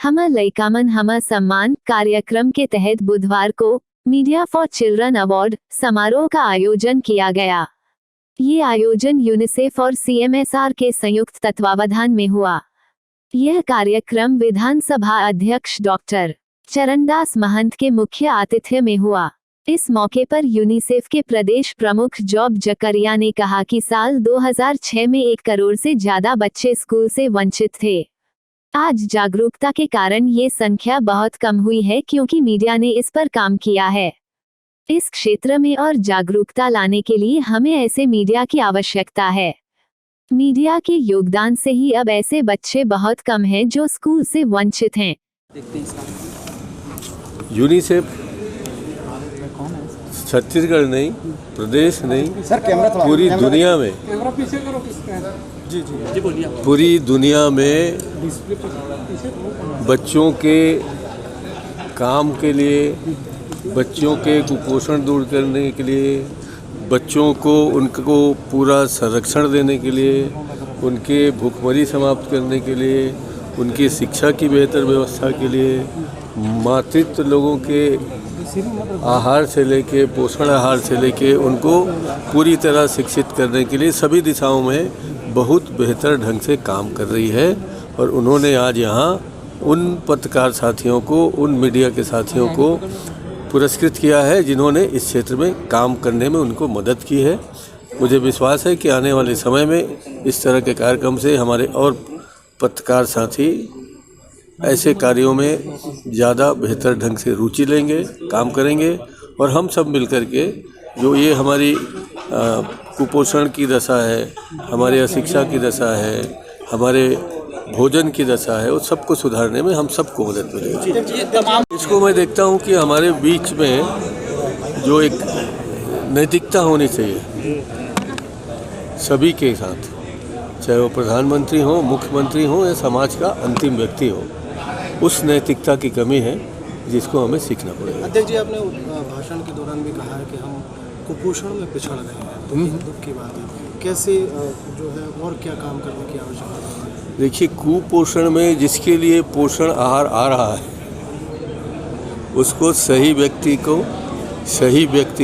हमर लइकामन हमर सम्मान कार्यक्रम के तहत बुधवार को मीडिया फॉर चिल्ड्रन अवार्ड समारोह का आयोजन किया गया। ये आयोजन यूनिसेफ और CMSR के संयुक्त तत्वावधान में हुआ। यह कार्यक्रम विधानसभा अध्यक्ष डॉक्टर चरणदास महंत के मुख्य आतिथ्य में हुआ। इस मौके पर यूनिसेफ के प्रदेश प्रमुख जॉब जकरिया ने कहा कि साल 2006 में 1 करोड़ से ज्यादा बच्चे स्कूल से वंचित थे। आज जागरूकता के कारण ये संख्या बहुत कम हुई है, क्योंकि मीडिया ने इस पर काम किया है। इस क्षेत्र में और जागरूकता लाने के लिए हमें ऐसे मीडिया की आवश्यकता है। मीडिया के योगदान से ही अब ऐसे बच्चे बहुत कम हैं जो स्कूल से वंचित हैं। यूनिसेफ छत्तीसगढ़ नहीं, प्रदेश नहीं, पूरी दुनिया में पूरी दुनिया में बच्चों के काम के लिए, बच्चों के कुपोषण दूर करने के लिए, बच्चों को उनको पूरा संरक्षण देने के लिए, उनके भूखमरी समाप्त करने के लिए, उनकी शिक्षा की बेहतर व्यवस्था के लिए, मातृत्व लोगों के आहार से लेके, पोषण आहार से लेके उनको पूरी तरह शिक्षित करने के लिए सभी दिशाओं में बहुत बेहतर ढंग से काम कर रही है। और उन्होंने आज यहाँ उन पत्रकार साथियों को, उन मीडिया के साथियों को पुरस्कृत किया है जिन्होंने इस क्षेत्र में काम करने में उनको मदद की है। मुझे विश्वास है कि आने वाले समय में इस तरह के कार्यक्रम से हमारे और पत्रकार साथी ऐसे कार्यों में ज़्यादा बेहतर ढंग से रुचि लेंगे, काम करेंगे। और हम सब मिलकर के जो ये हमारी कुपोषण की दशा है, हमारे अशिक्षा की दशा है, हमारे भोजन की दशा है, उस सबको सुधारने में हम सबको मदद मिलेगी। इसको मैं देखता हूँ कि हमारे बीच में जो एक नैतिकता होनी चाहिए सभी के साथ, चाहे वो प्रधानमंत्री हो, मुख्यमंत्री हो या समाज का अंतिम व्यक्ति हो, उस नैतिकता की कमी है जिसको हमें सीखना पड़ेगा। अध्यक्ष जी, आपने भाषण के दौरान भी कहा है कि हम कुपोषण में पिछड़ रहे हैं, तो ये दुख की बात है। कैसे जो है और क्या काम करने की आवश्यकता है? देखिए, कुपोषण में जिसके लिए पोषण आहार आ रहा है उसको सही व्यक्ति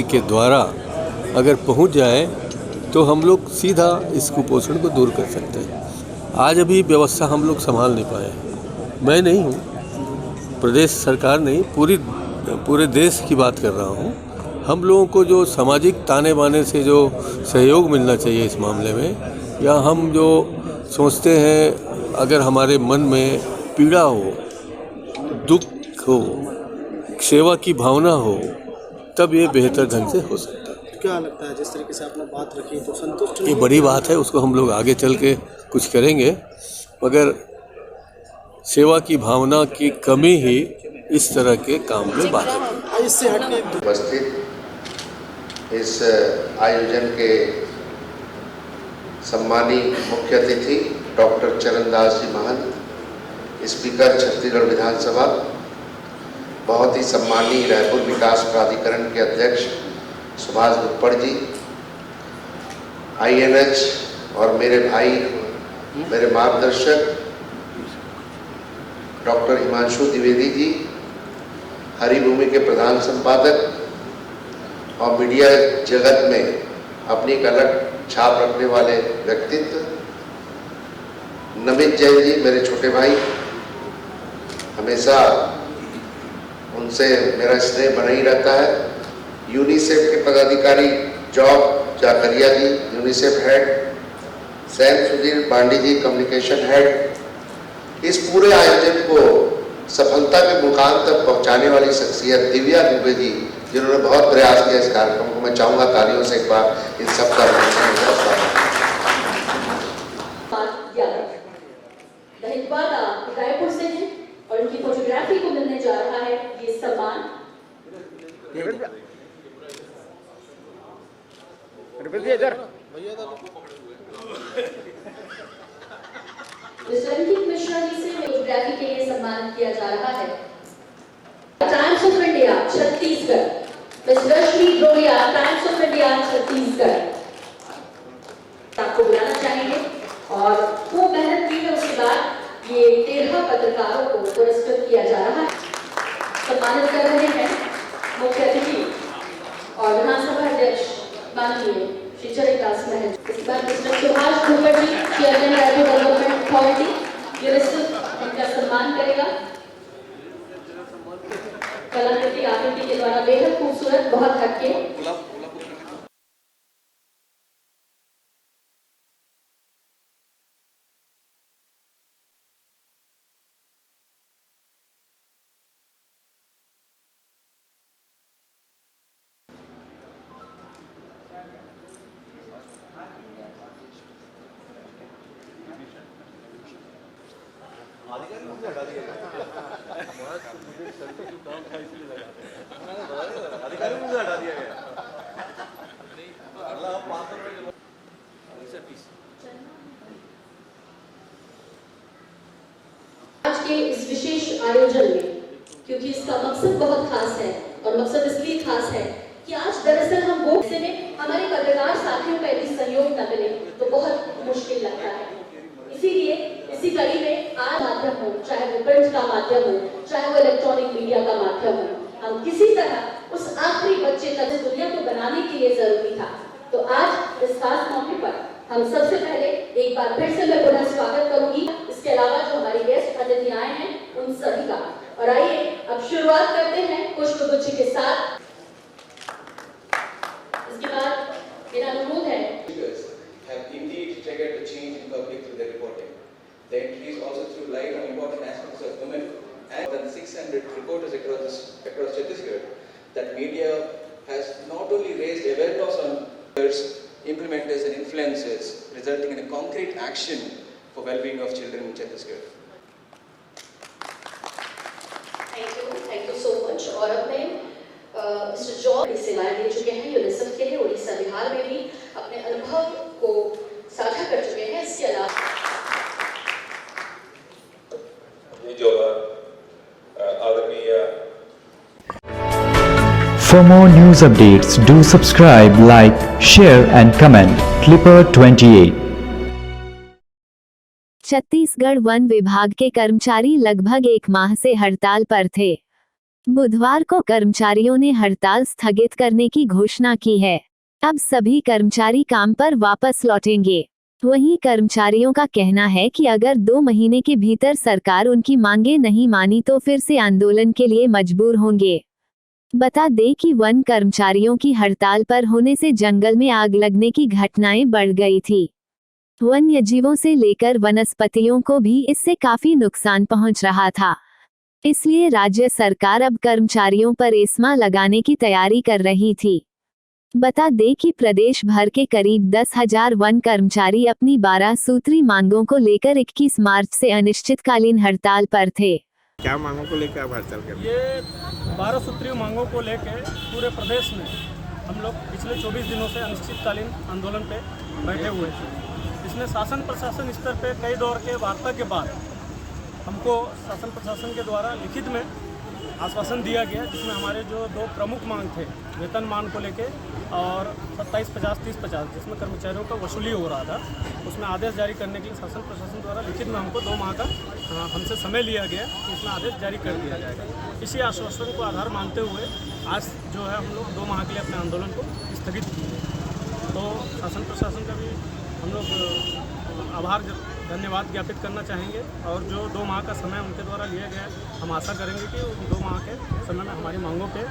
के द्वारा अगर पहुंच जाए तो हम लोग सीधा इस कुपोषण को दूर कर सकते हैं। आज अभी व्यवस्था हम लोग संभाल नहीं पाए। मैं नहीं हूँ, प्रदेश सरकार नहीं, पूरे देश की बात कर रहा हूँ। हम लोगों को जो सामाजिक ताने बाने से जो सहयोग मिलना चाहिए इस मामले में, या हम जो सोचते हैं अगर हमारे मन में पीड़ा हो, दुख हो, सेवा की भावना हो, तब ये बेहतर ढंग से हो सकता है। क्या लगता है जिस तरीके से आपने बात रखी तो संतुष्ट? ये बड़ी बात है, उसको हम लोग आगे चल के कुछ करेंगे, मगर सेवा की भावना की कमी ही इस तरह के काम में बात है। इससे हटके उपस्थित इस आयोजन के सम्मानी मुख्य अतिथि डॉक्टर चरणदास जी महंत, स्पीकर छत्तीसगढ़ विधानसभा, बहुत ही सम्मानी रायपुर विकास प्राधिकरण के अध्यक्ष सुभाष गुप्पड़ जी, INH और मेरे भाई, मेरे मार्गदर्शक डॉक्टर हिमांशु द्विवेदी जी, हरिभूमि के प्रधान संपादक और मीडिया जगत में अपनी एक अलग छाप रखने वाले व्यक्तित्व, नमित जैन जी मेरे छोटे भाई, हमेशा उनसे मेरा स्नेह बना ही रहता है। यूनिसेफ के पदाधिकारी जॉब जाकरिया जी, यूनिसेफ हेड, सैम सुधीर बांडी जी, कम्युनिकेशन हेड, इस पूरे आयोजन को सफलता के मुकाम तक पहुंचाने वाली शख्सियत दिव्या दुबे जी, जिन्होंने बहुत प्रयास किया इस कार्यक्रम को। मैं चाहूँगा तालियों से एक बार इन सब का रायपुर से है और उनकी फोटोग्राफी को मिलने जा रहा है ये सम्मान। अंकित मिश्रा जी से फोटोग्राफी के लिए सम्मानित किया जा रहा है। Times of India Chhattisgarh, miss Rashmi Drodia, Times of India Chhattisgarh, आपको बुलाना चाहेंगे और खूब मेहनत की है। उसके बाद ये 13 पत्रकारों को पुरस्कृत सम्मानित कर रहे हैं मुख्य अतिथि और विधानसभा अध्यक्ष माननीय श्री चरणदास महल। इसके बाद मिस्टर सुभाष मुखर्जी, चेयरमैन राज्य डेवलपमेंट अथॉरिटी, यूनिसेफ, इनका सम्मान करेगा। कलाकृति आकृति के द्वारा बेहद खूबसूरत, बहुत हटके। आज के इस विशेष आयोजन में, क्योंकि इसका मकसद बहुत खास है और मकसद इसलिए खास है कि आज दरअसल हम वो हिस्से में हमारे पत्रकार साथियों का यदि सहयोग न मिले तो बहुत मुश्किल लगता है। इसीलिए इसी कड़ी में आज माध्यम हो, चाहे वो प्रिंट का माध्यम हो, चाहे वो इलेक्ट्रॉनिक मीडिया का माध्यम हो, हम किसी तरह उस आखिरी बच्चे तक इस दुनिया को बनाने के लिए जरूरी था। तो आज इस खास मौके पर हम सबसे पहले एक बार फिर से मैं पुनः स्वागत करूंगी, इसके अलावा जो हमारे गेस्ट अतिथि आए हैं उन सभी का। और आइए अब शुरुआत करते हैं पुष्पगुच्छ के साथ। इसके बाद मेरा अनुरोध है have indeed triggered the change in public through their reporting. The entries also threw light on important aspects of women and more than 600 reporters across Chhattisgarh that media has not only raised awareness on implementers and influencers, resulting in a concrete action for well-being of children in Chhattisgarh. Thank you so much। और अब मैं mister George सेवाएं दे चुके हैं UNICEF के लिए, उड़ीसा बिहार में भी अपने अनुभव को साझा कर चुके हैं। इसके अलावा ये जो आदरणीय For more news updates, do subscribe, like, share and comment. Clipper 28। Chhattisgarh one विभाग के कर्मचारी लगभग एक माह से हड़ताल पर थे। बुधवार को कर्मचारियों ने हड़ताल स्थगित करने की घोषणा की है। अब सभी कर्मचारी काम पर वापस लौटेंगे। वहीं कर्मचारियों का कहना है कि अगर 2 महीने के भीतर सरकार उनकी मांगे नहीं मानी तो फिर से आंदोलन के लिए मजबूर होंगे। बता दें कि वन कर्मचारियों की हड़ताल पर होने से जंगल में आग लगने की घटनाएं बढ़ गई थी। वन्य जीवों से लेकर वनस्पतियों को भी इससे काफी नुकसान पहुंच रहा था। इसलिए राज्य सरकार अब कर्मचारियों पर एस्मा लगाने की तैयारी कर रही थी। बता दें कि प्रदेश भर के करीब 10,000 वन कर्मचारी अपनी 12 सूत्री मांगों को लेकर 21 मार्च से अनिश्चितकालीन हड़ताल पर थे। क्या मांगों को लेकर आप हड़ताल कर रहे हैं? ये 12 सूत्रीय मांगों को लेकर पूरे प्रदेश में हम लोग पिछले 24 दिनों से अनिश्चितकालीन आंदोलन पे बैठे हुए थे। इसमें शासन प्रशासन स्तर पे कई दौर के वार्ता के बाद हमको शासन प्रशासन के द्वारा लिखित में आश्वासन दिया गया, जिसमें हमारे जो 2 प्रमुख मांग थे वेतन मान को लेके और 2750 3050 जिसमें कर्मचारियों का वसूली हो रहा था, उसमें आदेश जारी करने के लिए शासन प्रशासन द्वारा लिखित में हमको 2 माह का हमसे समय लिया गया कि इसमें आदेश जारी कर दिया जाएगा। इसी आश्वासन को आधार मानते हुए आज जो है हम लोग 2 माह के लिए अपने आंदोलन को स्थगित किए। तो शासन प्रशासन का भी हम लोग आभार धन्यवाद ज्ञापित करना चाहेंगे और जो 2 माह का समय उनके द्वारा लिया गया है, हम आशा करेंगे कि उन 2 माह के समय में हमारी मांगों पे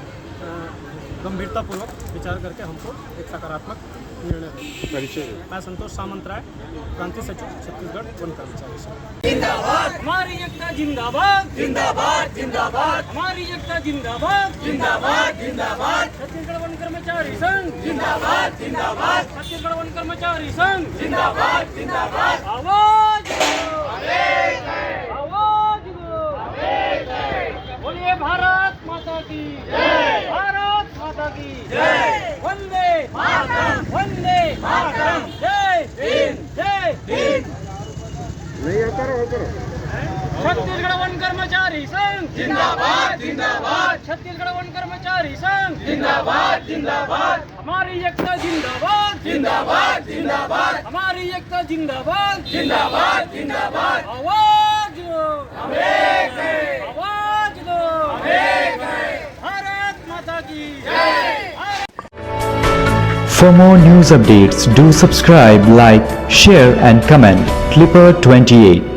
गंभीरतापूर्वक विचार करके हमको एक सकारात्मक निर्णय दें। परिचय मैं संतोष सामंतराय, प्रांतीय सचिव, छत्तीसगढ़ वन कर्मचारी संघ। जिंदाबाद हमारी एकता, जिंदाबाद जिंदाबाद जिंदाबाद हमारी एकता, जिंदाबाद जिंदाबाद जिंदाबाद छत्तीसगढ़ वन कर्मचारी संघ, जिंदाबाद जिंदाबाद छत्तीसगढ़ वन कर्मचारी संघ, जिंदाबाद जिंदाबाद। आवाज आवाज बोलिए भारत माता की जय, भारत माता की जय, वंदे मातरम, वंदे मातरम, जय हिंद, जय हिंद। छत्तीसगढ़ वन कर्मचारी संघ, जिंदाबाद जिंदाबाद छत्तीसगढ़ वन कर्मचारी संघ, जिंदाबाद जिंदाबाद हमारी एकता, जिंदाबाद जिंदाबाद जिंदाबाद हमारी एकता, जिंदाबाद जिंदाबाद जिंदाबाद। आवाज दो, आवाज दो, For more news updates, do subscribe, like, share and comment. Clipper 28.